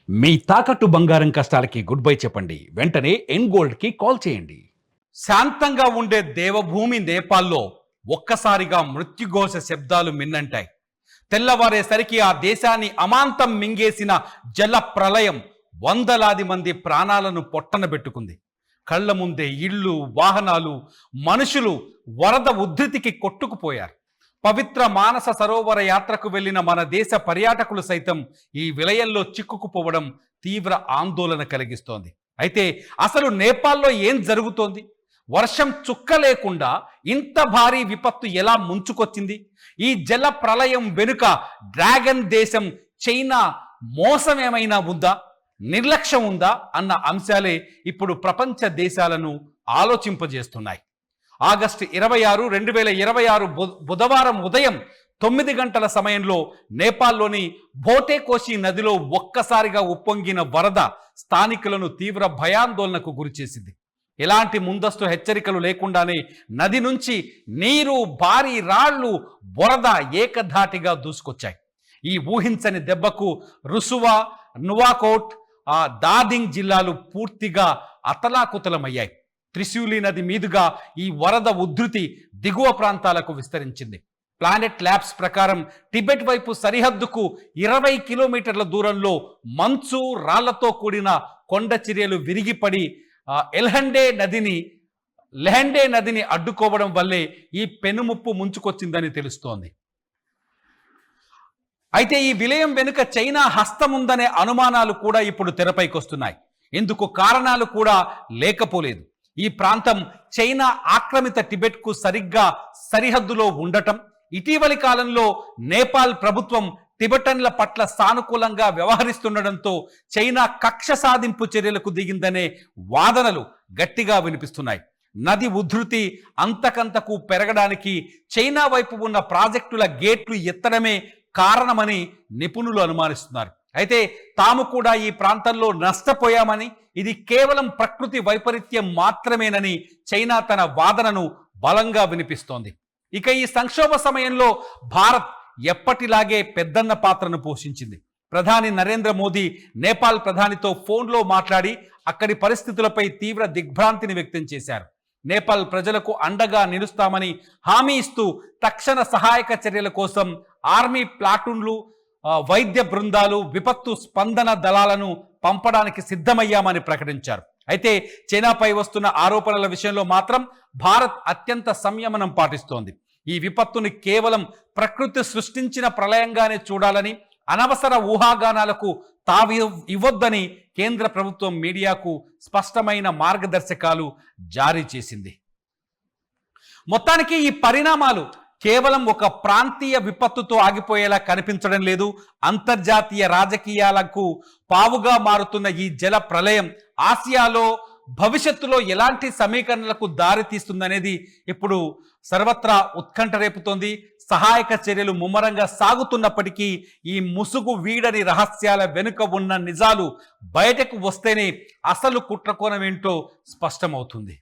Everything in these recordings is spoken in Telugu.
మీ తాకట్టు బంగారం కష్టాలకి గుడ్ బై చెప్పండి. వెంటనే ఎన్ గోల్డ్కి కాల్ చేయండి. శాంతంగా ఉండే దేవభూమి నేపాల్లో ఒక్కసారిగా మృత్యుఘోష శబ్దాలు మిన్నంటాయి. తెల్లవారేసరికి ఆ దేశాన్ని అమాంతం మింగేసిన జల ప్రళయం వందలాది మంది ప్రాణాలను పొట్టనబెట్టుకుంది. కళ్ళ ముందే ఇళ్ళు, వాహనాలు, మనుషులు వరద ఉద్ధృతికి కొట్టుకుపోయారు. పవిత్ర మానస సరోవర యాత్రకు వెళ్లిన మన దేశ పర్యాటకులు సైతం ఈ విలయంలో చిక్కుకుపోవడం తీవ్ర ఆందోళన కలిగిస్తోంది. అయితే అసలు నేపాల్లో ఏం జరుగుతోంది? వర్షం చుక్క లేకుండా ఇంత భారీ విపత్తు ఎలా ముంచుకొచ్చింది? ఈ జల ప్రళయం వెనుక డ్రాగన్ దేశం చైనా మోసం ఏమైనా ఉందా, నిర్లక్ష్యం ఉందా అన్న అంశాలే ఇప్పుడు ప్రపంచ దేశాలను ఆలోచింపజేస్తున్నాయి. ఆగస్టు 26, 2026 బుధవారం ఉదయం 9 గంటల సమయంలో నేపాల్లోని భోటేకోషి నదిలో ఒక్కసారిగా ఉప్పొంగిన వరద స్థానికులను తీవ్ర భయాందోళనకు గురిచేసింది. ఎలాంటి ముందస్తు హెచ్చరికలు లేకుండానే నది నుంచి నీరు, భారీ రాళ్లు, వరద ఏకధాటిగా దూసుకొచ్చాయి. ఈ ఊహించని దెబ్బకు రుసువా, నువాకోట్, దాదింగ్ జిల్లాలు పూర్తిగా అతలాకుతలమయ్యాయి. త్రిశూలి నది మీదుగా ఈ వరద ఉధృతి దిగువ ప్రాంతాలకు విస్తరించింది. ప్లానెట్ ల్యాబ్స్ ప్రకారం టిబెట్ వైపు సరిహద్దుకు 20 కిలోమీటర్ల దూరంలో మంచు, రాళ్లతో కూడిన కొండ చర్యలు విరిగిపడి లెహండే నదిని అడ్డుకోవడం వల్లే ఈ పెనుముప్పు ముంచుకొచ్చిందని తెలుస్తోంది. అయితే ఈ విలయం వెనుక చైనా హస్తం ఉందనే అనుమానాలు కూడా ఇప్పుడు తెరపైకి వస్తున్నాయి. ఇందుకు కారణాలు కూడా లేకపోలేదు. ఈ ప్రాంతం చైనా ఆక్రమిత టిబెట్కు సరిగ్గా సరిహద్దులో ఉండటం, ఇటీవలి కాలంలో నేపాల్ ప్రభుత్వం టిబెటన్ల పట్ల సానుకూలంగా వ్యవహరిస్తుండటంతో చైనా కక్ష సాధింపు చర్యలకు దిగిందనే వాదనలు గట్టిగా వినిపిస్తున్నాయి. నది ఉధృతి అంతకంతకు పెరగడానికి చైనా వైపు ఉన్న ప్రాజెక్టుల గేట్లు ఎత్తడమే కారణమని నిపుణులు అనుమానిస్తున్నారు. అయితే తాము కూడా ఈ ప్రాంతంలో నష్టపోయామని, ఇది కేవలం ప్రకృతి వైపరీత్యం మాత్రమేనని చైనా తన వాదనను బలంగా వినిపిస్తోంది. ఇక ఈ సంక్షోభ సమయంలో భారత్ ఎప్పటిలాగే పెద్దన్న పాత్రను పోషించింది. ప్రధాని నరేంద్ర మోదీ నేపాల్ ప్రధానితో ఫోన్లో మాట్లాడి అక్కడి పరిస్థితులపై తీవ్ర దిగ్భ్రాంతిని వ్యక్తం చేశారు. నేపాల్ ప్రజలకు అండగా నిలుస్తామని హామీ ఇస్తూ తక్షణ సహాయక చర్యల కోసం ఆర్మీ ప్లాటూన్లు, వైద్య బృందాలు, విపత్తు స్పందన దళాలను పంపడానికి సిద్ధమయ్యామని ప్రకటించారు. అయితే చైనాపై వస్తున్న ఆరోపణల విషయంలో మాత్రం భారత్ అత్యంత సంయమనం పాటిస్తోంది. ఈ విపత్తుని కేవలం ప్రకృతి సృష్టించిన ప్రళయంగానే చూడాలని, అనవసర ఊహాగానాలకు తావి ఇవ్వొద్దని కేంద్ర ప్రభుత్వం మీడియాకు స్పష్టమైన మార్గదర్శకాలు జారీ చేసింది. మొత్తానికి ఈ పరిణామాలు కేవలం ఒక ప్రాంతీయ విపత్తుతో ఆగిపోయేలా కనిపించడం లేదు. అంతర్జాతీయ రాజకీయాలకు పావుగా మారుతున్న ఈ జల ప్రళయం ఆసియాలో భవిష్యత్తులో ఎలాంటి సమీకరణలకు దారి తీస్తుందనేది ఇప్పుడు సర్వత్రా ఉత్కంఠ రేపుతోంది. సహాయక చర్యలు ముమ్మరంగా సాగుతున్నప్పటికీ ఈ ముసుగు వీడని రహస్యాల వెనుక ఉన్న నిజాలు బయటకు వస్తేనే అసలు కుట్రకోణం ఏంటో స్పష్టమవుతుంది.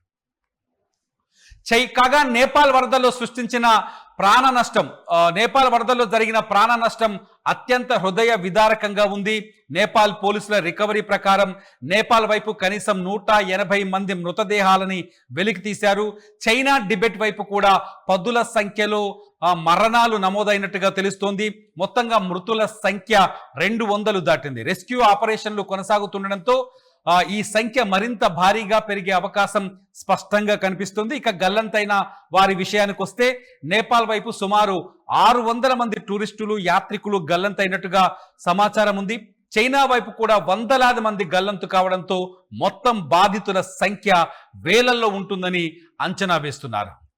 కాగా నేపాల్ వరదల్లో సృష్టించిన ప్రాణ నష్టం, నేపాల్ వరదల్లో జరిగిన ప్రాణ నష్టం అత్యంత హృదయ విదారకంగా ఉంది. నేపాల్ పోలీసుల రికవరీ ప్రకారం నేపాల్ వైపు కనీసం 180 మంది మృతదేహాలని వెలికి తీశారు. చైనా టిబెట్ వైపు కూడా పదుల సంఖ్యలో మరణాలు నమోదైనట్టుగా తెలుస్తోంది. మొత్తంగా మృతుల సంఖ్య 200 దాటింది. రెస్క్యూ ఆపరేషన్లు కొనసాగుతుండటంతో ఈ సంఖ్య మరింత భారీగా పెరిగే అవకాశం స్పష్టంగా కనిపిస్తుంది. ఇక గల్లంతైన వారి విషయానికి వస్తే నేపాల్ వైపు సుమారు 600 మంది టూరిస్టులు, యాత్రికులు గల్లంతైనట్టుగా సమాచారం ఉంది. చైనా వైపు కూడా వందలాది మంది గల్లంతు కావడంతో మొత్తం బాధితుల సంఖ్య వేలల్లో ఉంటుందని అంచనా వేస్తున్నారు.